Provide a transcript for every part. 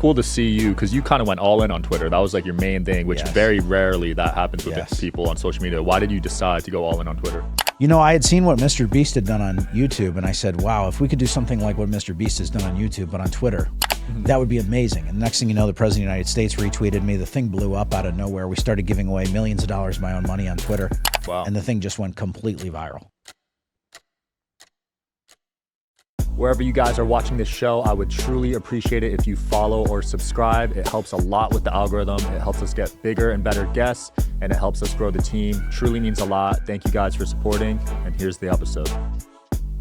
cool to see you because you kind of went all in on Twitter. That was like your main thing, which very rarely that happens with people on social media. Why did you decide to go all in on Twitter? You know, I had seen what MrBeast had done on YouTube, and I said, wow, if we could do something like what MrBeast has done on YouTube, but on Twitter, that would be amazing. And the next thing you know, the President of the United States retweeted me. The thing blew up out of nowhere. We started giving away millions of dollars of my own money on Twitter. Wow. And the thing just went completely viral. Wherever you guys are watching this show, I would truly appreciate it if you follow or subscribe. It helps a lot with the algorithm. It helps us get bigger and better guests, and it helps us grow the team. Truly means a lot. Thank you guys for supporting, and here's the episode.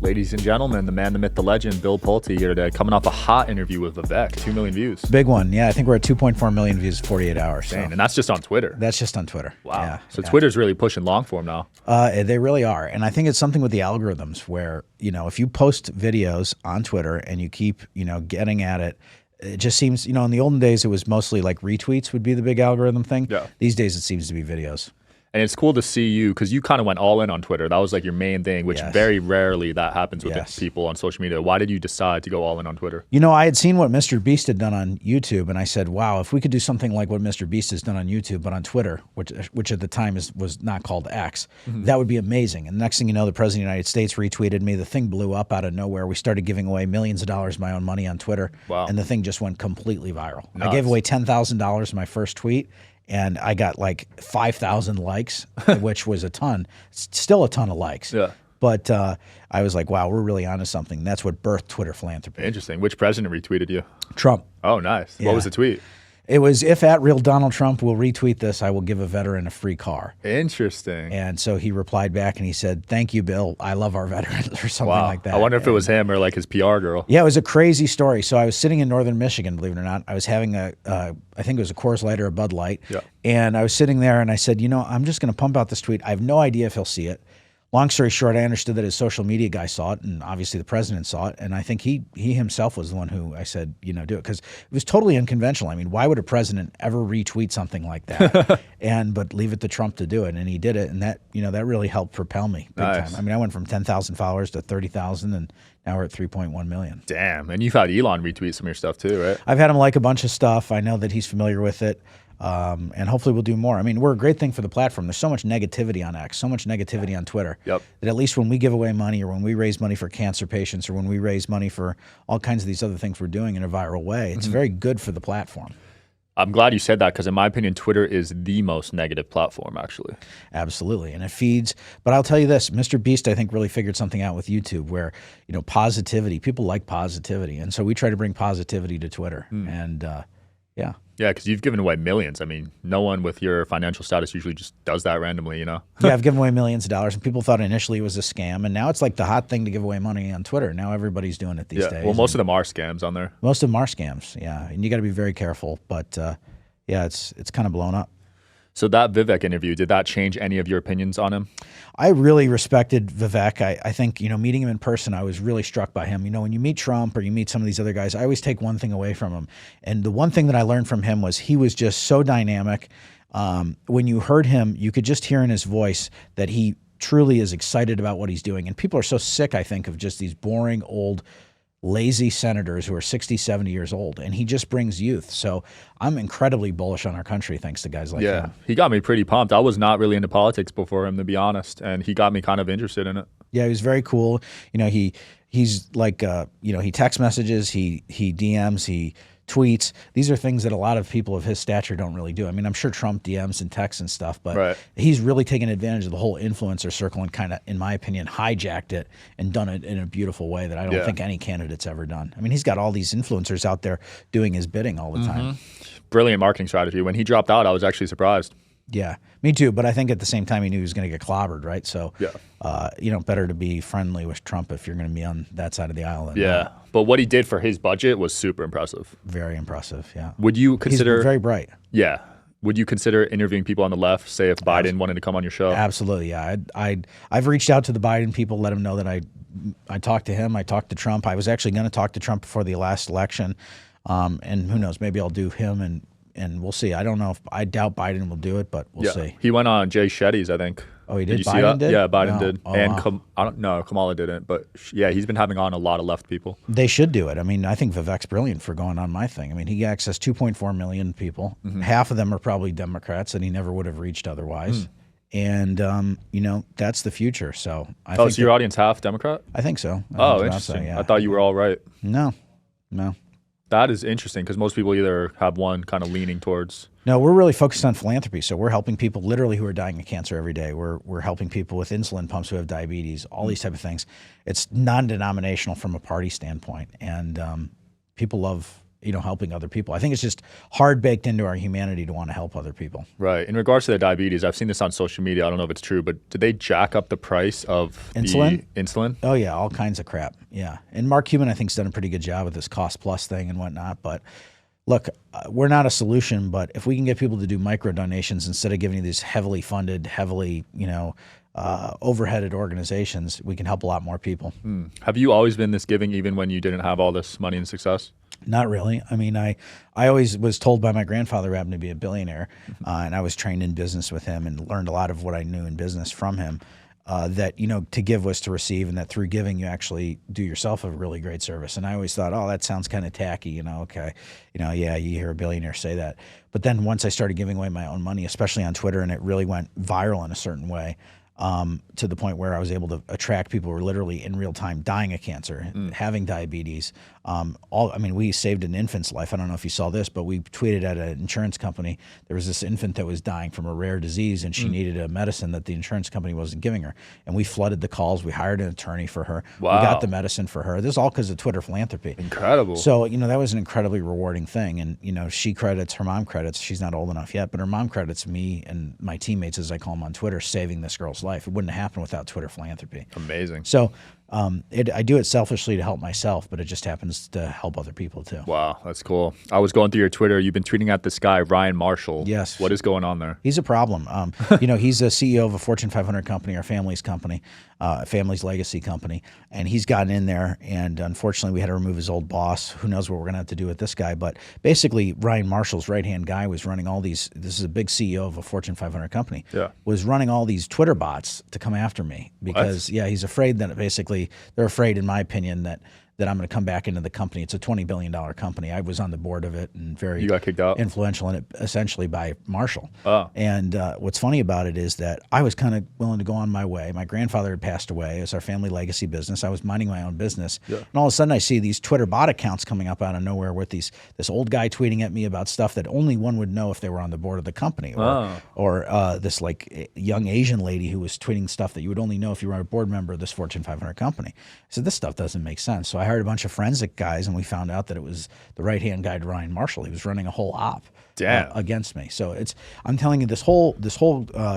Ladies and gentlemen, the man, the myth, the legend, Bill Pulte here today, coming off a hot interview with Vivek, 2 million views. Big one. Yeah, I think we're at 2.4 million views in 48 hours. Dang, so. And that's just on Twitter. That's just on Twitter. Wow. Yeah, so Twitter's really pushing long form now. They really are. And I think it's something with the algorithms where, you know, if you post videos on Twitter and you keep, you know, getting at it, it just seems, you know, in the olden days, it was mostly like retweets would be the big algorithm thing. Yeah. These days, it seems to be videos. And it's cool to see you because you kind of went all in on Twitter. That was like your main thing, which very rarely that happens with people on social media. Why did you decide to go all in on Twitter? You know, I had seen what MrBeast had done on YouTube, and I said, wow, if we could do something like what MrBeast has done on YouTube, but on Twitter, which at the time was not called X, that would be amazing. And the next thing you know, the President of the United States retweeted me. The thing blew up out of nowhere. We started giving away millions of dollars of my own money on Twitter. Wow. And the thing just went completely viral. Nuts. I gave away $10,000 in my first tweet. And I got like 5,000 likes, which was a ton. Still a ton of likes. Yeah. But I was like, wow, we're really onto something. That's what birthed Twitter Philanthropy. Interesting. Which president retweeted you? Trump. Oh, nice. Yeah. What was the tweet? It was, if at real Donald Trump will retweet this, I will give a veteran a free car. Interesting. And so he replied back and he said, thank you, Bill. I love our veterans, or something like that. I wonder if it was him or like his PR girl. Yeah, it was a crazy story. So I was sitting in northern Michigan, believe it or not. I was having I think it was a Coors Light or a Bud Light. Yeah. And I was sitting there and I said, you know, I'm just going to pump out this tweet. I have no idea if he'll see it. Long story short, I understood that his social media guy saw it, and obviously the president saw it. And I think he himself was the one who I said, you know, do it, because it was totally unconventional. I mean, why would a president ever retweet something like that? But leave it to Trump to do it, and he did it, and that, you know, that really helped propel me big time. I mean, I went from 10,000 followers to 30,000, and now we're at 3.1 million. Damn, and you've had Elon retweet some of your stuff too, right? I've had him like a bunch of stuff. I know that he's familiar with it. And hopefully we'll do more. I mean, we're a great thing for the platform. There's so much negativity on X, so much negativity on Twitter, that at least when we give away money, or when we raise money for cancer patients, or when we raise money for all kinds of these other things we're doing in a viral way, it's very good for the platform. I'm glad you said that, because in my opinion, Twitter is the most negative platform, actually. Absolutely. And it feeds. But I'll tell you this, MrBeast, I think, really figured something out with YouTube where, you know, positivity, people like positivity. And so we try to bring positivity to Twitter. And yeah. Yeah, because you've given away millions. I mean, no one with your financial status usually just does that randomly, you know? Yeah, I've given away millions of dollars, and people thought initially it was a scam, and now it's like the hot thing to give away money on Twitter. Now everybody's doing it these days. Well, most of them are scams on there. Most of them are scams, yeah, and you got to be very careful. But yeah, it's kind of blown up. So that Vivek interview, did that change any of your opinions on him? I really respected Vivek. I think, you know, meeting him in person, I was really struck by him. You know, when you meet Trump or you meet some of these other guys, I always take one thing away from him. And the one thing that I learned from him was he was just so dynamic. When you heard him, you could just hear in his voice that he truly is excited about what he's doing. And people are so sick, I think, of just these boring, old, lazy senators who are 60, 70 years old, and he just brings youth. So I'm incredibly bullish on our country thanks to guys like him. Yeah, he got me pretty pumped. I was not really into politics before him, to be honest, and he got me kind of interested in it. Yeah, he was very cool. You know, he's like, you know, he text messages, he DMs, he tweets. These are things that a lot of people of his stature don't really do. I mean, I'm sure Trump DMs and texts and stuff, but he's really taken advantage of the whole influencer circle and kind of, in my opinion, hijacked it and done it in a beautiful way that I don't think any candidate's ever done. I mean, he's got all these influencers out there doing his bidding all the time. Brilliant marketing strategy. When he dropped out, I was actually surprised. Yeah, me too. But I think at the same time, he knew he was going to get clobbered, right? So, you know, better to be friendly with Trump if you're going to be on that side of the aisle. Yeah, but what he did for his budget was super impressive. Very impressive, yeah. Would you consider... He's very bright. Yeah. Would you consider interviewing people on the left, say if Biden wanted to come on your show? Absolutely, yeah. I've reached out to the Biden people, let them know that I talked to him, I talked to Trump. I was actually going to talk to Trump before the last election, and who knows, maybe I'll do him and we'll see. I don't know if I doubt Biden will do it, but we'll see. He went on Jay Shetty's, I think. Oh, he Did did? you see Biden that? did? Yeah, Biden No. did. Oh, And wow. I don't know, Kamala didn't, but yeah, he's been having on a lot of left people. They should do it. I mean, I think Vivek's brilliant for going on my thing. I mean, he accessed 2.4 million people. Half of them are probably Democrats that he never would have reached otherwise. And, you know, that's the future. So I think So your audience half Democrat? I think so. I Oh, think interesting. yeah. I thought you were all right. No. That is interesting because most people either have one kind of leaning towards. No, we're really focused on philanthropy. So we're helping people literally who are dying of cancer every day. We're helping people with insulin pumps who have diabetes, all these type of things. It's non-denominational from a party standpoint. And people love, you know, helping other people. I think it's just hard baked into our humanity to want to help other people. Right. In regards to the diabetes, I've seen this on social media. I don't know if it's true, but did they jack up the price of Insulin? the insulin? Oh, yeah, all kinds of crap. Yeah. And Mark Cuban, I think, has done a pretty good job with this cost plus thing and whatnot. But look, we're not a solution, but if we can get people to do micro donations instead of giving these heavily funded, heavily, you know, overheaded organizations, we can help a lot more people. Have you always been this giving even when you didn't have all this money and success? Not really. I mean, I always was told by my grandfather who happened to be a billionaire, and I was trained in business with him and learned a lot of what I knew in business from him, that, you know, to give was to receive, and that through giving you actually do yourself a really great service. And I always thought, oh, that sounds kind of tacky, you know, okay. You know, yeah, you hear a billionaire say that. But then once I started giving away my own money, especially on Twitter, and it really went viral in a certain way, to the point where I was able to attract people who were literally in real time dying of cancer, having diabetes. I mean, we saved an infant's life. I don't know if you saw this, but we tweeted at an insurance company. There was this infant that was dying from a rare disease, and she needed a medicine that the insurance company wasn't giving her. And we flooded the calls. We hired an attorney for her. Wow. We got the medicine for her. This is all because of Twitter philanthropy. Incredible. So, you know, that was an incredibly rewarding thing. And, you know, she credits, her mom credits, she's not old enough yet, but her mom credits me and my teammates, as I call them on Twitter, saving this girl's life. It wouldn't have happened without Twitter philanthropy. Amazing. So I do it selfishly to help myself, but it just happens to help other people too. Wow, that's cool. I was going through your Twitter. You've been tweeting at this guy, Ryan Marshall. Yes. What is going on there? He's a problem. You know, he's a CEO of a Fortune 500 company, our family's company, family's legacy company, and he's gotten in there. And unfortunately, we had to remove his old boss. Who knows what we're going to have to do with this guy? But basically, Ryan Marshall's right-hand guy was running all these. This is a big CEO of a Fortune 500 company. Yeah. Was running all these Twitter bots to come after me because he's afraid that basically they're afraid, in my opinion, that I'm going to come back into the company. It's a $20 billion company. I was on the board of it and very You got kicked out? influential in it, essentially by Marshall. Oh. And what's funny about it is that I was kind of willing to go on my way. My grandfather had passed away. It was our family legacy business. I was minding my own business. Yeah. And all of a sudden I see these Twitter bot accounts coming up out of nowhere with this old guy tweeting at me about stuff that only one would know if they were on the board of the company. Or this like young Asian lady who was tweeting stuff that you would only know if you were a board member of this Fortune 500 company. I said, this stuff doesn't make sense. So I hired a bunch of forensic guys, and we found out that it was the right-hand guy to Ryan Marshall. He was running a whole op against me. So I'm telling you, this whole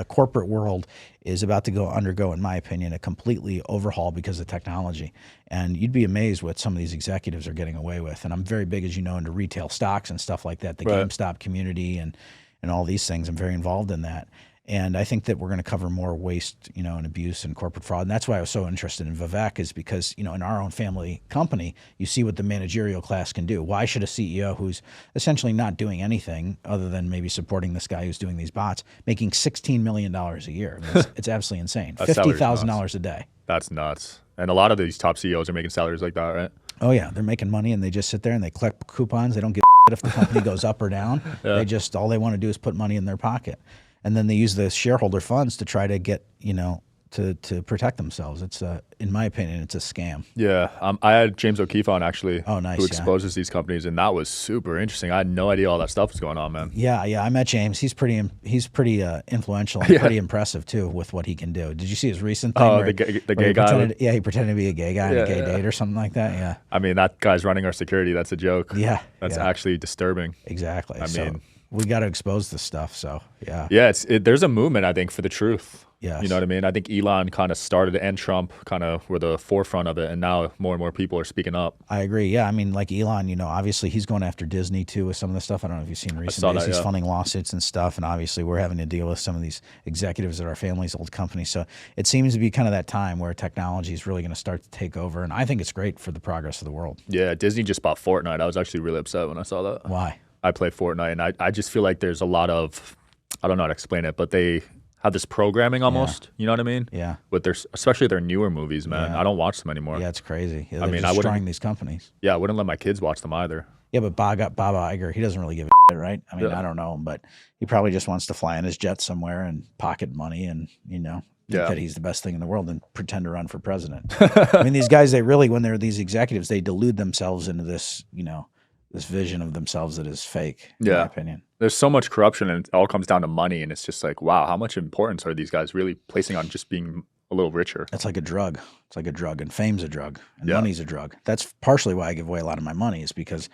corporate world is about to undergo, in my opinion, a completely overhaul because of technology. And you'd be amazed what some of these executives are getting away with. And I'm very big, as you know, into retail stocks and stuff like that, the GameStop community and all these things. I'm very involved in that. And I think that we're going to cover more waste, you know, and abuse and corporate fraud. And that's why I was so interested in Vivek, is because, you know, in our own family company, you see what the managerial class can do. Why should a CEO who's essentially not doing anything other than maybe supporting this guy who's doing these bots, making $16 million a year? I mean, it's absolutely insane. $50,000 a day. That's nuts. And a lot of these top CEOs are making salaries like that, right? Oh, yeah. They're making money, and they just sit there and they collect coupons. They don't give a if the company goes up or down. They just, all they want to do is put money in their pocket. And then they use the shareholder funds to try to get, you know, to protect themselves. It's in my opinion, it's a scam. Yeah, I had James O'Keefe on actually. Oh, nice. Who exposes these companies, and that was super interesting. I had no idea all that stuff was going on, man. Yeah. I met James. He's pretty influential and pretty impressive too with what he can do. Did you see his recent thing? Oh, the gay guy. He pretended to be a gay guy on a gay date or something like that. Yeah. I mean, that guy's running our security. That's a joke. Yeah. That's actually disturbing. Exactly. I mean, we got to expose this stuff. So yeah. Yeah, there's a movement, I think, for the truth. Yes. You know what I mean? I think Elon kind of started it, and Trump kind of were the forefront of it, and now more and more people are speaking up. I agree. Yeah, I mean, like Elon, you know, obviously he's going after Disney too with some of the stuff. I don't know if you've seen recent days. He's funding lawsuits and stuff, and obviously we're having to deal with some of these executives at our family's old company. So it seems to be kind of that time where technology is really going to start to take over, and I think it's great for the progress of the world. Yeah, Disney just bought Fortnite. I was actually really upset when I saw that. Why? I play Fortnite, and I just feel like there's a lot of, I don't know how to explain it, but they have this programming almost. You know what I mean? Yeah. With their, especially their newer movies, man. Yeah. I don't watch them anymore. Yeah, it's crazy. Yeah, I they're mean, I destroying wouldn't. these companies. Yeah, I wouldn't let my kids watch them either. Yeah, but Bob Iger, he doesn't really give a shit, right? I mean, I don't know him, but he probably just wants to fly in his jet somewhere and pocket money and, you know, think that he's the best thing in the world and pretend to run for president. I mean, these guys, they really, when they're these executives, they delude themselves into this, you know, this vision of themselves that is fake, in my opinion. There's so much corruption and it all comes down to money. And it's just like, wow, how much importance are these guys really placing on just being a little richer? It's like a drug. It's like a drug, and fame's a drug, and money's a drug. That's partially why I give away a lot of my money, is because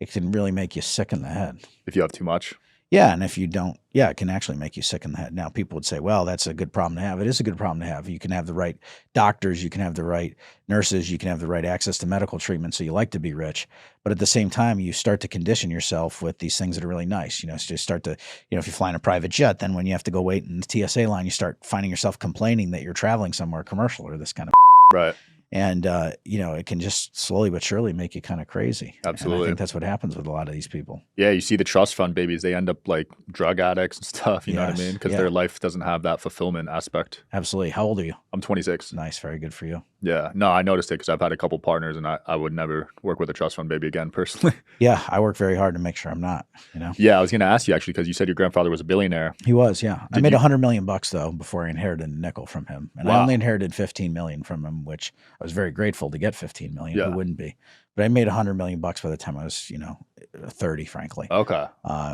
it can really make you sick in the head. If you have too much. Yeah, and if you don't, it can actually make you sick in the head. Now, people would say, well, that's a good problem to have. It is a good problem to have. You can have the right doctors, you can have the right nurses, you can have the right access to medical treatment, so you like to be rich. But at the same time, you start to condition yourself with these things that are really nice. You know, so you start to, you know, if you fly in a private jet, then when you have to go wait in the TSA line, you start finding yourself complaining that you're traveling somewhere commercial or this kind of right. And, you know, it can just slowly but surely make you kind of crazy. Absolutely. And I think that's what happens with a lot of these people. Yeah, you see the trust fund babies, they end up like drug addicts and stuff, you know what I mean? Because their life doesn't have that fulfillment aspect. Absolutely. How old are you? I'm 26. Nice. Very good for you. Yeah. No, I noticed it because I've had a couple partners and I would never work with a trust fund baby again personally. Yeah, I work very hard to make sure I'm not, you know? Yeah, I was going to ask you actually because you said your grandfather was a billionaire. He was, yeah. I made $100 million though before I inherited a nickel from him. And I only inherited 15 million from him, which I was very grateful to get 15 million. Who wouldn't be? But I made $100 million by the time I was, you know, 30, frankly. Okay.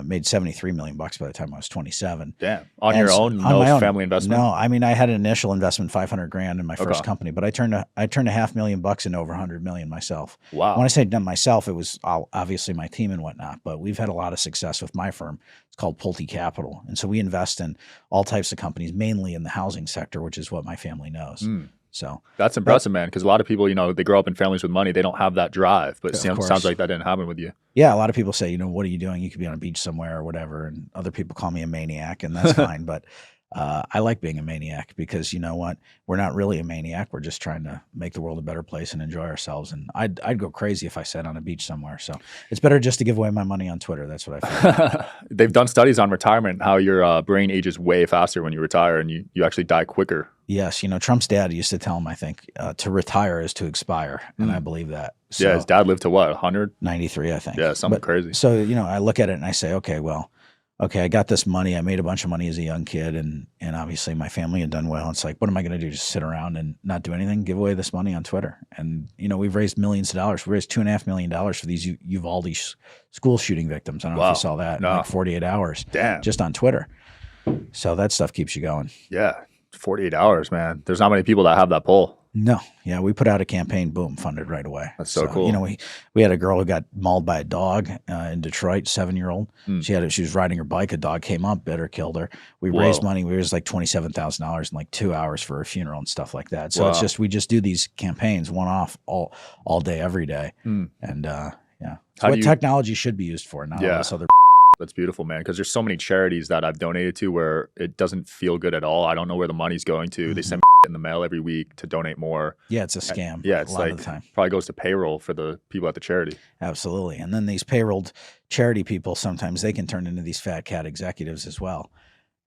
Made $73 million by the time I was 27. Damn. On your own? No family investment? No, I mean, I had an initial investment, 500 grand in my first company, but I turned $500,000 into over 100 million myself. Wow. When I say done myself, it was obviously my team and whatnot, but we've had a lot of success with my firm. It's called Pulte Capital. And so we invest in all types of companies, mainly in the housing sector, which is what my family knows. So that's impressive, man. Because a lot of people, you know, they grow up in families with money. They don't have that drive. But it sounds like that didn't happen with you. Yeah, a lot of people say, you know, what are you doing? You could be on a beach somewhere or whatever. And other people call me a maniac, and that's fine. But I like being a maniac because, you know what? We're not really a maniac. We're just trying to make the world a better place and enjoy ourselves. And I'd go crazy if I sat on a beach somewhere. So it's better just to give away my money on Twitter. That's what I feel. They've done studies on retirement, how your brain ages way faster when you retire and you actually die quicker. Yes. You know, Trump's dad used to tell him, I think, to retire is to expire. And I believe that. So, yeah. His dad lived to what, 100? 93, I think. Yeah, something crazy. So, you know, I look at it and I say, okay, well, I got this money. I made a bunch of money as a young kid, and obviously my family had done well. It's like, what am I going to do? Just sit around and not do anything? Give away this money on Twitter. And, you know, we've raised millions of dollars. We raised $2.5 million for these Uvalde school shooting victims. I don't know if you saw that. No. Like 48 hours. Damn. Just on Twitter. So that stuff keeps you going. Yeah. 48 hours, man. There's not many people that have that pull. No. Yeah, we put out a campaign, boom, funded right away. That's so cool. You know, we had a girl who got mauled by a dog in Detroit, 7-year-old. She was riding her bike. A dog came up, bit her, killed her. We raised money. We raised like $27,000 in like 2 hours for her funeral and stuff like that. So it's just, we just do these campaigns one off all day, every day. And it's what technology should be used for, not all this other. That's beautiful, man, because there's so many charities that I've donated to where it doesn't feel good at all. I don't know where the money's going to. They send in the mail every week to donate more. Yeah, it's a scam. Yeah, it's a lot of the time. Probably goes to payroll for the people at the charity. Absolutely. And then these payrolled charity people, sometimes they can turn into these fat cat executives as well.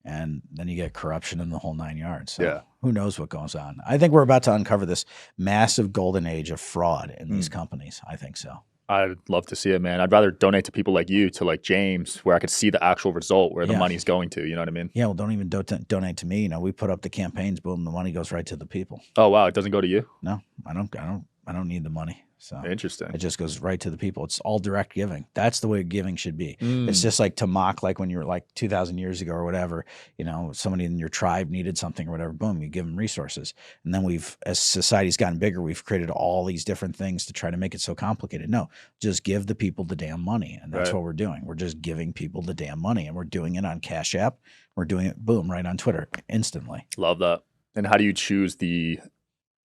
And then you get corruption in the whole 9 yards. So who knows what goes on? I think we're about to uncover this massive golden age of fraud in these companies. I think so. I'd love to see it, man. I'd rather donate to people like you, to like James, where I could see the actual result, where the money's going to. You know what I mean? Yeah. Well, don't even donate to me. You know, we put up the campaigns, boom, the money goes right to the people. Oh wow, it doesn't go to you? No, I don't need the money. So interesting. It just goes right to the people. It's all direct giving. That's the way giving should be. It's just like to mock, like when you were like 2,000 years ago or whatever, you know, somebody in your tribe needed something or whatever, boom, you give them resources. And then as society's gotten bigger, we've created all these different things to try to make it so complicated. No, just give the people the damn money. And that's what we're doing. We're just giving people the damn money, and we're doing it on Cash App. We're doing it, boom, right on Twitter instantly. Love that. And how do you choose the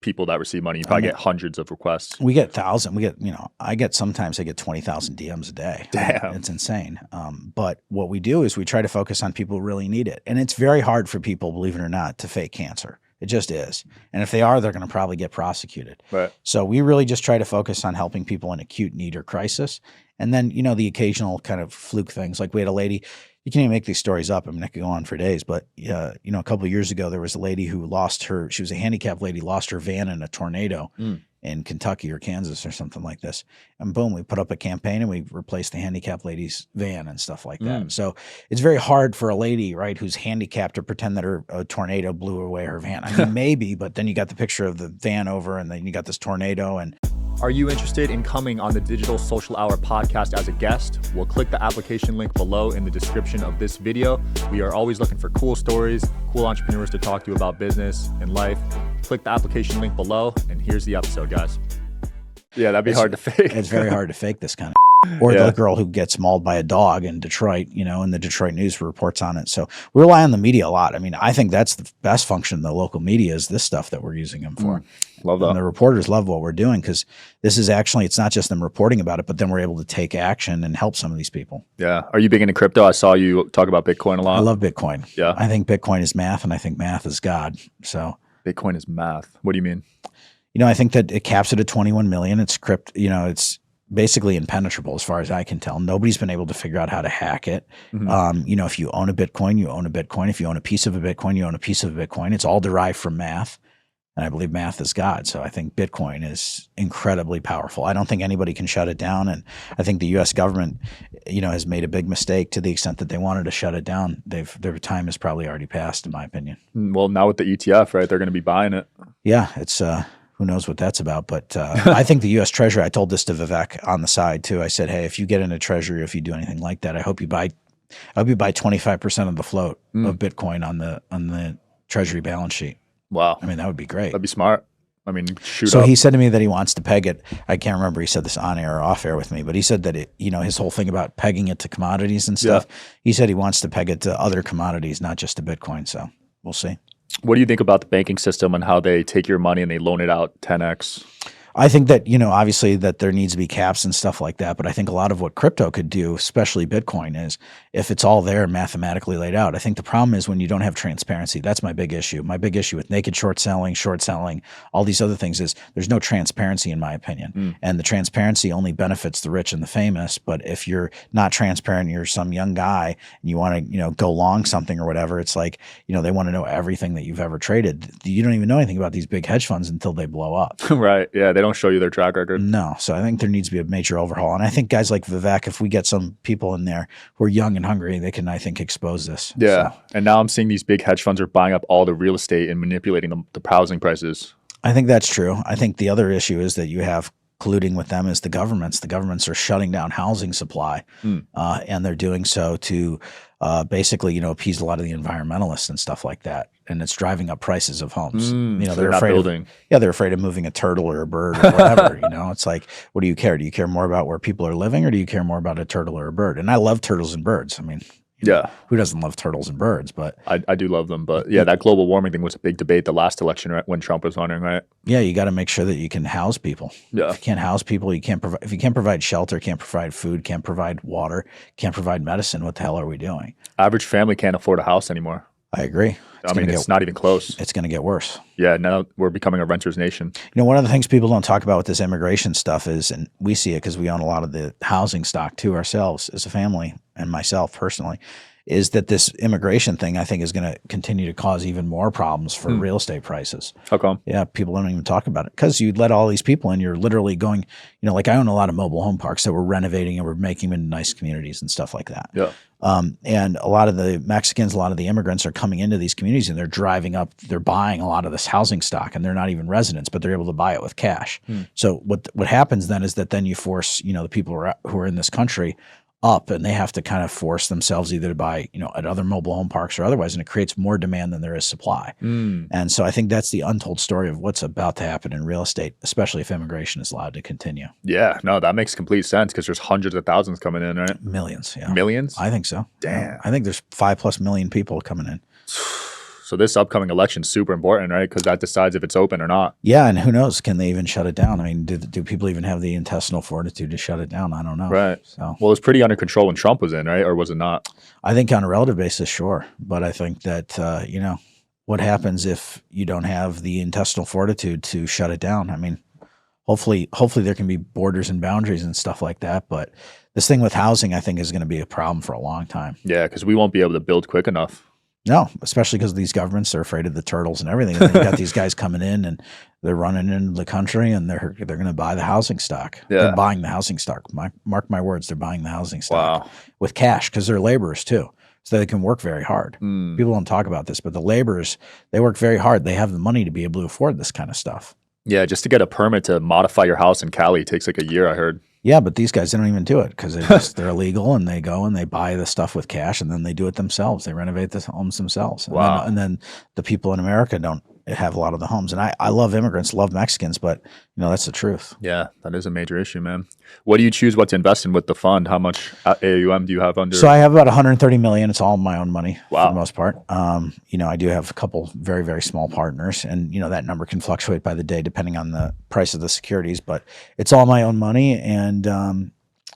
people that receive money? You probably get hundreds of requests. We get thousands. We get, you know, sometimes I get 20,000 DMs a day. Damn. It's insane. But what we do is we try to focus on people who really need it. And it's very hard for people, believe it or not, to fake cancer. It just is. And if they are, they're going to probably get prosecuted. Right. So we really just try to focus on helping people in acute need or crisis. And then, you know, the occasional kind of fluke things. Like we had a lady, you can't even make these stories up. I mean, I could go on for days, but you know, a couple of years ago, there was a lady who she was a handicapped lady, lost her van in a tornado in Kentucky or Kansas or something like this. And boom, we put up a campaign and we replaced the handicapped lady's van and stuff like that. So it's very hard for a lady, right, who's handicapped to pretend that a tornado blew away her van. I mean, maybe, but then you got the picture of the van over and then you got this tornado. And are you interested in coming on the Digital Social Hour podcast as a guest? Well, click the application link below in the description of this video. We are always looking for cool stories, cool entrepreneurs to talk to about business and life. Click the application link below, and here's the episode, guys. Yeah, that'd be hard to fake. It's very hard to fake this kind of or the girl who gets mauled by a dog in Detroit, you know, and the Detroit News reports on it. So we rely on the media a lot. I mean, I think that's the best function of the local media is this stuff that we're using them for. Love that. And the reporters love what we're doing because this is actually, it's not just them reporting about it, but then we're able to take action and help some of these people. Yeah. Are you big into crypto? I saw you talk about Bitcoin a lot. I love Bitcoin. Yeah. I think Bitcoin is math and I think math is God. So Bitcoin is math. What do you mean? You know, I think that it caps it at 21 million. It's you know, it's basically impenetrable as far as I can tell. Nobody's been able to figure out how to hack it. You know, if you own a Bitcoin, you own a Bitcoin. If you own a piece of a Bitcoin, you own a piece of a Bitcoin. It's all derived from math. And I believe math is God. So I think Bitcoin is incredibly powerful. I don't think anybody can shut it down. And I think the U.S. government, you know, has made a big mistake to the extent that they wanted to shut it down. Their time has probably already passed, in my opinion. Well, now with the ETF, right, they're going to be buying it. Yeah, it's who knows what that's about. But I think the U.S. Treasury, I told this to Vivek on the side too. I said, hey, if you get into Treasury, if you do anything like that, I hope you buy 25% of the float of Bitcoin on the Treasury balance sheet. Wow. I mean, that would be great. That'd be smart. I mean, So he said to me that he wants to peg it. I can't remember he said this on air or off air with me, but he said that you know, his whole thing about pegging it to commodities and stuff, he said he wants to peg it to other commodities, not just to Bitcoin. So we'll see. What do you think about the banking system and how they take your money and they loan it out 10x? I think that, you know, obviously that there needs to be caps and stuff like that. But I think a lot of what crypto could do, especially Bitcoin, is if it's all there mathematically laid out. I think the problem is when you don't have transparency. That's my big issue. My big issue with naked short selling, all these other things is there's no transparency in my opinion. And the transparency only benefits the rich and the famous. But if you're not transparent, you're some young guy and you want to, you know, go long something or whatever, it's like, you know, they want to know everything that you've ever traded. You don't even know anything about these big hedge funds until they blow up. Right. Yeah. They don't show you their track record. No. So I think there needs to be a major overhaul. And I think guys like Vivek, if we get some people in there who are young and hungry, they can, I think, expose this. Yeah. So. And now I'm seeing these big hedge funds are buying up all the real estate and manipulating the housing prices. I think that's true. I think the other issue is that you have colluding with them is the governments. The governments are shutting down housing supply, and they're doing so to basically, you know, appease a lot of the environmentalists and stuff like that. And it's driving up prices of homes. You know, so they're afraid of, they're afraid of moving a turtle or a bird or whatever. You know, it's like, what do you care? Do you care more about where people are living, or do you care more about a turtle or a bird? And I love turtles and birds. I mean, yeah, who doesn't love turtles and birds? But I do love them. But yeah, that global warming thing was a big debate the last election, right, when Trump was running, right? Yeah, you got to make sure that you can house people. Yeah, if you can't house people, you can't provide. If you can't provide shelter, can't provide food, can't provide water, can't provide medicine, what the hell are we doing? Average family can't afford a house anymore. I agree. It's not even close. It's going to get worse. Yeah, now we're becoming a renter's nation. You know, one of the things people don't talk about with this immigration stuff is, and we see it because we own a lot of the housing stock too ourselves as a family, and myself personally, is that this immigration thing, I think, is going to continue to cause even more problems for real estate prices. How come? Yeah, people don't even talk about it because you let all these people in. You're literally going, you know, like I own a lot of mobile home parks that we're renovating and we're making them into nice communities and stuff like that. Yeah. And a lot of the Mexicans, a lot of the immigrants are coming into these communities and they're driving up, they're buying a lot of this housing stock, and they're not even residents, but they're able to buy it with cash. So what happens then is that then you force, you know, the people who are in this country up, and they have to kind of force themselves either to buy, you know, at other mobile home parks or otherwise, and it creates more demand than there is supply. And so I think that's the untold story of what's about to happen in real estate, especially if immigration is allowed to continue. Yeah, no, that makes complete sense because there's hundreds of thousands coming in, right? Millions, yeah. Millions? I think so. Damn. Yeah. I think there's 5+ million people coming in. So this upcoming election is super important, right? Because that decides if it's open or not. Yeah, and who knows? Can they even shut it down? I mean, do people even have the intestinal fortitude to shut it down? I don't know. Right. So, well, it was pretty under control when Trump was in, right? Or was it not? I think on a relative basis, sure. But I think that, you know, what happens if you don't have the intestinal fortitude to shut it down? I mean, hopefully there can be borders and boundaries and stuff like that. But this thing with housing, I think, is going to be a problem for a long time. Yeah, because we won't be able to build quick enough. No, especially because these governments are afraid of the turtles and everything. And they've got these guys coming in and they're running into the country and they're going to buy the housing stock. Yeah. They're buying the housing stock. Mark my words, they're buying the housing stock. Wow. With cash because they're laborers too. So they can work very hard. People don't talk about this, but the laborers, they work very hard. They have the money to be able to afford this kind of stuff. Yeah, just to get a permit to modify your house in Cali takes like a year, I heard. Yeah, but these guys, they don't even do it because they're illegal and they go and they buy the stuff with cash and then they do it themselves. They renovate the homes themselves. Wow. And then the people in America don't have a lot of the homes. And I love immigrants, love Mexicans, but that's the truth. Yeah, that is a major issue, man. What do you choose what to invest in with the fund? How much AUM do you have under? So I have about 130 million. It's all my own money for Wow. the most part. I do have a couple very, very small partners and, that number can fluctuate by the day depending on the price of the securities, but it's all my own money. And,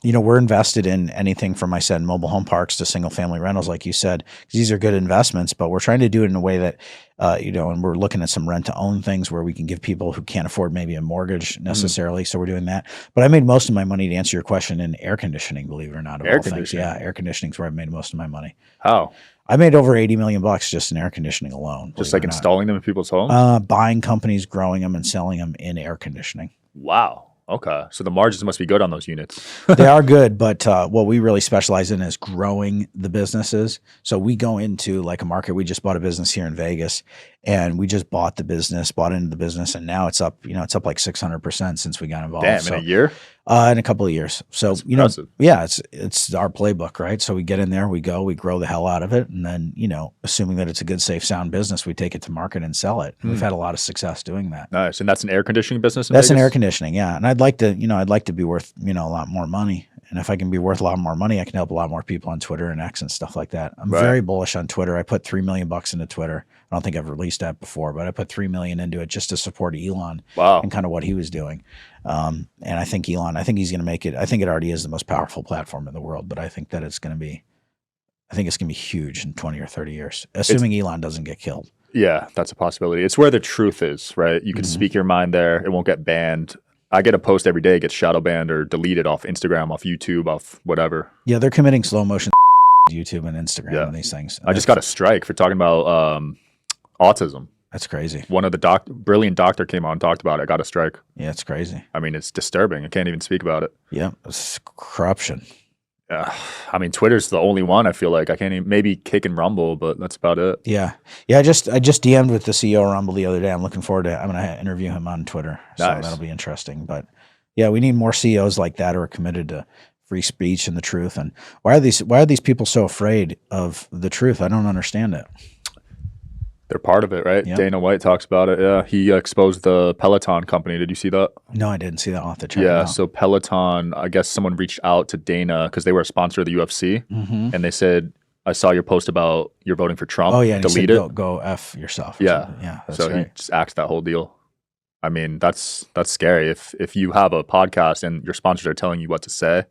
we're invested in anything from, I said, mobile home parks to single family rentals, like you said, because these are good investments, but we're trying to do it in a way that, and we're looking at some rent to own things where we can give people who can't afford maybe a mortgage necessarily. So we're doing that. But I made most of my money, to answer your question, in air conditioning, believe it or not. Air conditioning? Yeah, air conditioning is where I made most of my money. How? I made over 80 million bucks just in air conditioning alone. Just like installing them in people's homes? Buying companies, growing them, and selling them in air conditioning. Wow. Okay. So the margins must be good on those units. They are good, but what we really specialize in is growing the businesses. So we go into like a market. We just bought a business here in Vegas, and we just bought into the business, and now it's up. It's up like 600% since we got involved. Damn, in a year? In a couple of years. So impressive. it's our playbook, right? So we get in there, we grow the hell out of it, and then assuming that it's a good, safe, sound business, we take it to market and sell it. And we've had a lot of success doing that. Nice. And that's an air conditioning business? That's an air conditioning, yeah. And I'd like to be worth a lot more money. And if I can be worth a lot more money, I can help a lot more people on Twitter and X and stuff like that. I'm very bullish on Twitter. I put $3 million into Twitter. I don't think I've released that before, but I put $3 million into it just to support Elon. Wow. And kind of what he was doing. And I think he's going to make it. I think it already is the most powerful platform in the world, but I think that it's going to be huge in 20 or 30 years, assuming Elon doesn't get killed. Yeah, that's a possibility. It's where the truth is, right? You can speak your mind there. It won't get banned. I get a post every day, it gets shadow banned or deleted off Instagram, off YouTube, off whatever. Yeah, they're committing slow motion YouTube and Instagram and these things. And I just got a strike for talking about autism. That's crazy. One of the brilliant doctor came on and talked about it. I got a strike. Yeah, it's crazy. I mean, it's disturbing. I can't even speak about it. Yeah, it's corruption. I mean, Twitter's the only one I feel like I can't even, maybe Kick and Rumble, but that's about it. Yeah. I just DM'd with the CEO of Rumble the other day. I'm looking forward to I'm going to interview him on Twitter. So that'll be interesting. But yeah, we need more CEOs like that who are committed to free speech and the truth. And why are these people so afraid of the truth? I don't understand it. They're part of it, right? Yep. Dana White talks about it. Yeah, he exposed the Peloton company. Did you see that? No, I didn't see that. I'll have to check it Yeah, out. so Peloton, I guess someone reached out to Dana because they were a sponsor of the UFC, and they said, I saw your post about you're voting for Trump. Oh, yeah. And delete he said, it. Go F yourself. Yeah. Yeah. That's So right. he just axed that whole deal. I mean, that's scary. If you have a podcast and your sponsors are telling you what to say,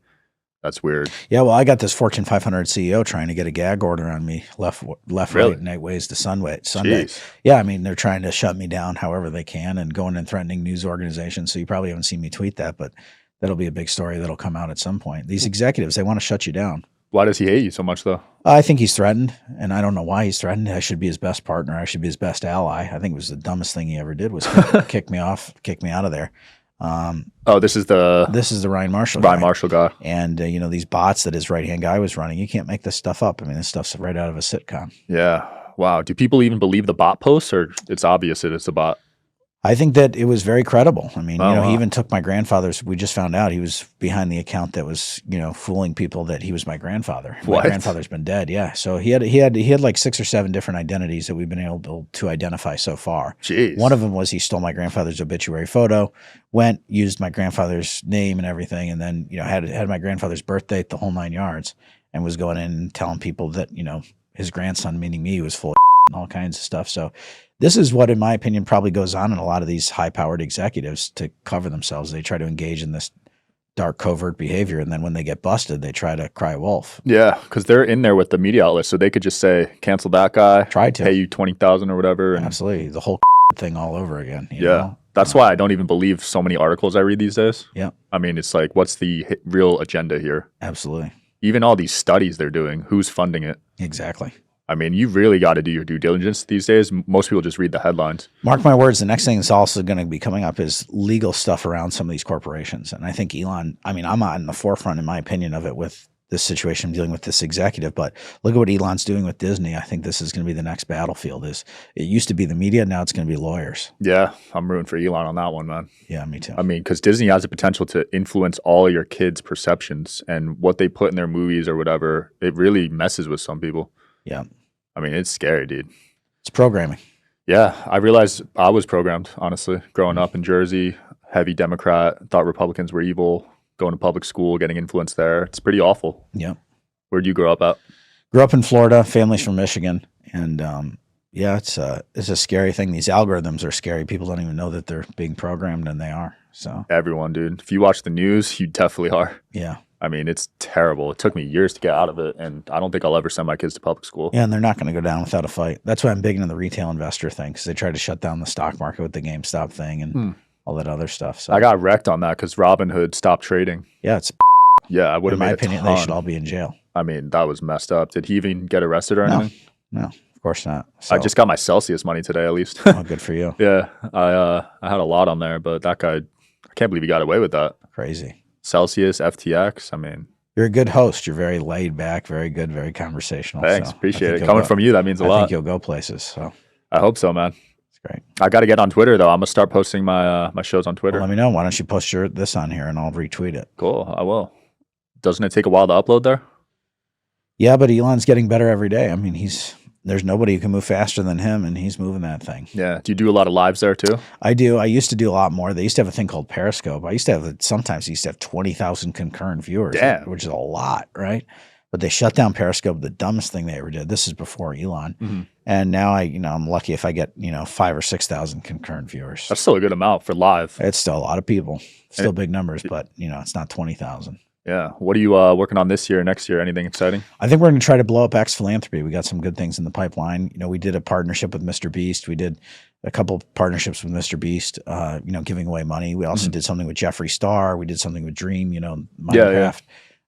that's weird. Yeah, well, I got this Fortune 500 CEO trying to get a gag order on me, left, Really? right, night ways to Sunday. Jeez. Yeah, I mean, they're trying to shut me down however they can and going and threatening news organizations. So you probably haven't seen me tweet that, but that'll be a big story that'll come out at some point. These executives, they want to shut you down. Why does he hate you so much, though? I think he's threatened, and I don't know why he's threatened. I should be his best partner. I should be his best ally. I think it was the dumbest thing he ever did was kick me out of there. This is the Ryan Marshall Ryan guy. Marshall guy. And, these bots that his right-hand guy was running, you can't make this stuff up. I mean, this stuff's right out of a sitcom. Yeah. Wow. Do people even believe the bot posts, or it's obvious it is a bot? I think that it was very credible. I mean, wow. He even took my grandfather's. We just found out he was behind the account that was, fooling people that he was my grandfather. What? My grandfather's been dead. Yeah. So he had like 6 or 7 different identities that we've been able to identify so far. Jeez. One of them was he stole my grandfather's obituary photo, used my grandfather's name and everything, and then had my grandfather's birth date, the whole 9 yards, and was going in and telling people that his grandson, meaning me, was full of and all kinds of stuff. So this is what, in my opinion, probably goes on in a lot of these high-powered executives to cover themselves. They try to engage in this dark, covert behavior, and then when they get busted, they try to cry wolf. Yeah, because they're in there with the media outlets, so they could just say, cancel that guy, Try to. pay you $20,000 or whatever. And Absolutely. The whole thing all over again. You Yeah. know? That's why I don't even believe so many articles I read these days. Yeah, I mean, it's like, what's the real agenda here? absolutely. Even all these studies they're doing, who's funding it? Exactly. I mean, you really got to do your due diligence these days. Most people just read the headlines. Mark my words, the next thing that's also going to be coming up is legal stuff around some of these corporations. And I think Elon, I mean, I'm not in the forefront, in my opinion, of it with this situation, dealing with this executive, but look at what Elon's doing with Disney. I think this is going to be the next battlefield. It used to be the media, now it's going to be lawyers. Yeah, I'm rooting for Elon on that one, man. Yeah, me too. I mean, because Disney has the potential to influence all your kids' perceptions, and what they put in their movies or whatever, it really messes with some people. Yeah. I mean, it's scary, dude. It's programming. Yeah, I realized I was programmed, honestly, growing up in Jersey, heavy Democrat, thought Republicans were evil, going to public school, getting influenced there. It's pretty awful. Yeah. Where'd you grow up at? Grew up in Florida, family's from Michigan. And yeah, it's a scary thing. These algorithms are scary. People don't even know that they're being programmed, and they are. So Everyone, dude. If you watch the news, you definitely are. yeah. I mean, it's terrible. It took me years to get out of it, and I don't think I'll ever send my kids to public school. Yeah, and they're not going to go down without a fight. That's why I'm big into the retail investor thing, because they tried to shut down the stock market with the GameStop thing and all that other stuff. So I got wrecked on that because Robinhood stopped trading. yeah, it's Yeah, I would in have my made opinion, a ton. they should all be in jail. I mean, that was messed up. Did he even get arrested or No, anything? no, of course not. So, I just got my Celsius money today, at least. oh, good for you. Yeah, I had a lot on there, but that guy, I can't believe he got away with that. Crazy. Celsius, FTX. I mean, You're a good host. You're very laid back, very good, very conversational. thanks, So I appreciate think it. you'll Coming go- from you, that means a I lot. think you'll go places. So I hope so, man. it's great. I got to get on Twitter though. I'm gonna start posting my my shows on Twitter. Well, let me know. Why don't you post this on here and I'll retweet it? Cool, I will. Doesn't it take a while to upload there? Yeah, but Elon's getting better every day. I mean, there's nobody who can move faster than him, and he's moving that thing. Yeah. Do you do a lot of lives there too? I do. I used to do a lot more. They used to have a thing called Periscope. Sometimes they used to have 20,000 concurrent viewers, Damn. which is a lot, right? But they shut down Periscope, the dumbest thing they ever did. This is before Elon. Mm-hmm. And now I'm lucky if I get, 5,000 or 6,000 concurrent viewers. That's still a good amount for live. It's still a lot of people, still big numbers, but it's not 20,000. Yeah. What are you working on this year, next year? Anything exciting? I think we're going to try to blow up X Philanthropy. We got some good things in the pipeline. We did a partnership with MrBeast. We did a couple of partnerships with MrBeast, giving away money. We also did something with Jeffree Star. We did something with Dream, Minecraft,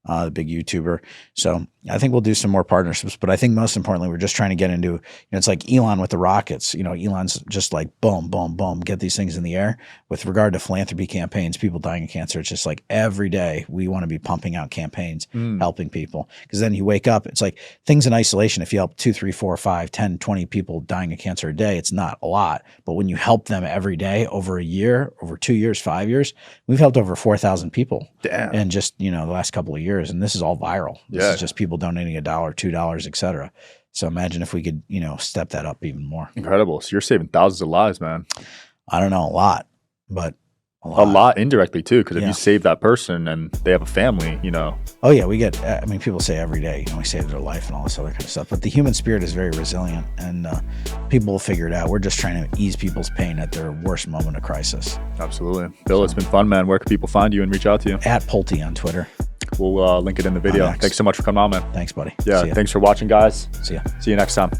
the big YouTuber. So I think we'll do some more partnerships, but I think most importantly, we're just trying to get into, it's like Elon with the rockets. Elon's just like boom, boom, boom, get these things in the air. With regard to philanthropy campaigns, people dying of cancer, it's just like every day we want to be pumping out campaigns, helping people. Because then you wake up, it's like things in isolation. If you help 2, 3, 4, 5, 10, 20 people dying of cancer a day, it's not a lot. But when you help them every day over a year, over 2 years, 5 years, we've helped over 4,000 people. Damn. In just, the last couple of years. And this is all viral. This is just people donating $1, $2, et cetera. So imagine if we could, step that up even more. Incredible. So you're saving thousands of lives, man. I don't know, a lot, but A lot indirectly too, because if Yeah. you save that person and they have a family, Oh yeah, we get, people say every day, we saved their life and all this other kind of stuff, but the human spirit is very resilient and people will figure it out. We're just trying to ease people's pain at their worst moment of crisis. Absolutely. Bill, it's been fun, man. Where can people find you and reach out to you? At Pulte on Twitter. We'll link it in the video. X. Thanks so much for coming on, man. Thanks, buddy. Yeah, See ya. thanks for watching, guys. See ya. See you next time.